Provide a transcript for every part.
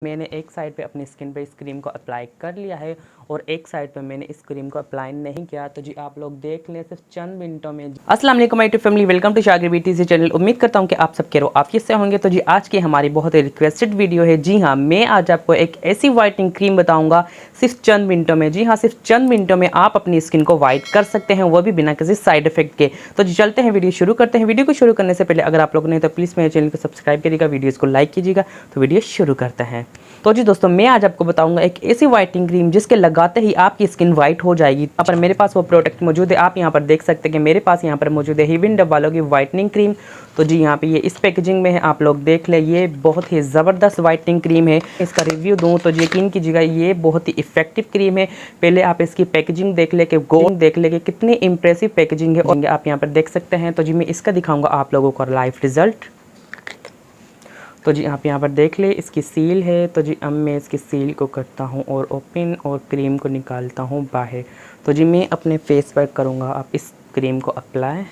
मैंने एक साइड पे अपनी स्किन पे इस क्रीम को अप्लाई कर लिया है और एक साइड पे मैंने इस क्रीम को अप्लाई नहीं किया। तो जी आप लोग देख लें सिर्फ चंद मिनटों में। अस्सलाम वालेकुम my family, welcome to Shagir BTC channel. उम्मीद करता हूँ कि आप सब कह आफियत से होंगे। तो जी आज की हमारी बहुत ही रिक्वेस्टेड वीडियो है। जी हाँ, मैं आज आपको एक ऐसी वाइटनिंग क्रीम बताऊँगा सिर्फ चंद मिनटों में। जी हाँ, सिर्फ चंद मिनटों में आप अपनी स्किन को वाइट कर सकते हैं, वो भी बिना किसी साइड इफेक्ट के। तो जी चलते हैं, वीडियो शुरू करते हैं। वीडियो को शुरू करने से पहले अगर आप लोग ने तो प्लीज़ मेरे चैनल को सब्सक्राइब करिएगा, वीडियोज़ को लाइक कीजिएगा। तो वीडियो शुरू करते हैं। तो जी दोस्तों, मैं आज आपको बताऊंगा एक ऐसी वाइटनिंग क्रीम जिसके लगाते ही आपकी स्किन वाइट हो जाएगी। यहाँ पर मेरे पास वो प्रोडक्ट मौजूद है। आप यहाँ पर देख सकते हैं कि मेरे पास यहाँ पर मौजूद है हिविन डब वालों की वाइटनिंग क्रीम। तो जी यहाँ पे ये इस पैकेजिंग में है, आप लोग देख लें। ये बहुत ही ज़बरदस्त वाइटनिंग क्रीम है। इसका रिव्यू दूँ तो यकीन कीजिएगा ये बहुत ही इफेक्टिव क्रीम है। पहले आप इसकी पैकेजिंग देख ले कि गोल देख ले कि कितनी इंप्रेसिव पैकेजिंग है। और आप यहाँ पर देख सकते हैं। तो जी मैं इसका दिखाऊँगा आप लोगों को लाइव रिजल्ट। तो जी आप यहाँ पर देख ले, इसकी सील है। तो जी अब मैं इसकी सील को करता हूँ और ओपन और क्रीम को निकालता हूँ बाहर। तो जी मैं अपने फेस पर करूँगा आप इस क्रीम को अप्लाई।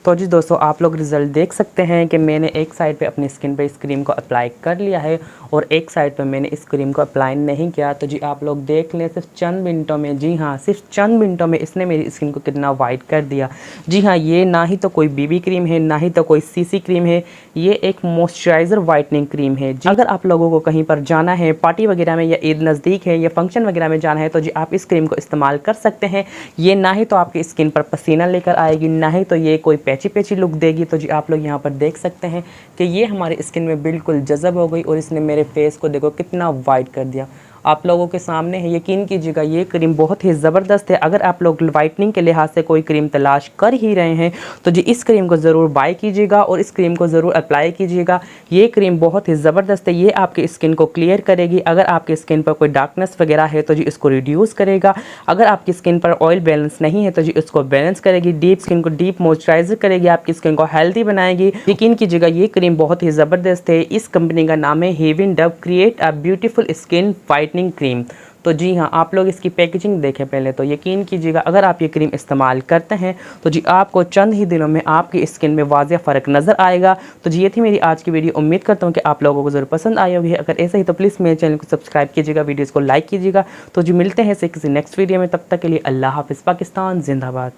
तो जी दोस्तों, आप लोग रिज़ल्ट देख सकते हैं कि मैंने एक साइड पे अपनी स्किन पे इस क्रीम को अप्लाई कर लिया है और एक साइड पे मैंने इस क्रीम को अप्लाई नहीं किया। तो जी आप लोग देख लें सिर्फ चंद मिनटों में। जी हाँ, सिर्फ चंद मिनटों में इसने मेरी स्किन को कितना वाइट कर दिया। जी हाँ, ये ना ही तो कोई BB क्रीम है, ना ही तो कोई CC क्रीम है, ये एक मॉइस्चराइज़र वाइटनिंग क्रीम है। जी अगर आप लोगों को कहीं पर जाना है, पार्टी वगैरह में, या ईद नज़दीक है, या फंक्शन वगैरह में जाना है, तो जी आप इस क्रीम को इस्तेमाल कर सकते हैं। ये ना ही तो आपकी स्किन पर पसीना लेकर आएगी, ना ही तो ये कोई पैची पैची लुक देगी। तो जी आप लोग यहाँ पर देख सकते हैं कि ये हमारी स्किन में बिल्कुल जज़ब हो गई और इसने मेरे फेस को देखो कितना वाइट कर दिया। आप लोगों के सामने है, यकीन कीजिएगा ये क्रीम बहुत ही ज़बरदस्त है। अगर आप लोग वाइटनिंग के लिहाज से कोई क्रीम तलाश कर ही रहे हैं तो जी इस क्रीम को ज़रूर बाय कीजिएगा और इस क्रीम को ज़रूर अप्लाई कीजिएगा। ये क्रीम बहुत ही ज़बरदस्त है। ये आपकी स्किन को क्लियर करेगी। अगर आपकी स्किन पर कोई डार्कनेस वगैरह है तो जी इसको रिड्यूस करेगा। अगर आपकी स्किन पर ऑयल बैलेंस नहीं है तो जी इसको बैलेंस करेगी। डीप स्किन को डीप मॉइस्चराइजर करेगी, आपकी स्किन को हेल्दी बनाएगी। यकीन कीजिएगा ये क्रीम बहुत ही ज़बरदस्त है। इस कंपनी का नाम है हिविन डब create a beautiful skin whitening cream. तो जी हाँ, आप लोग इसकी पैकेजिंग देखें पहले। तो यकीन कीजिएगा अगर आप ये क्रीम इस्तेमाल करते हैं तो जी आपको चंद ही दिनों में आपकी स्किन में वाज़ेह फ़र्क नज़र आएगा। तो जी ये थी मेरी आज की वीडियो। उम्मीद करता हूँ कि आप लोगों को ज़रूर पसंद आई होगी। अगर ऐसा ही तो प्लीज़ मेरे चैनल को सब्सक्राइब कीजिएगा, वीडियोज़ को लाइक कीजिएगा। तो जी मिलते हैं किसी नेक्स्ट वीडियो में। तब तक के लिए अल्लाह हाफ़िज़। पाकिस्तान जिंदाबाद।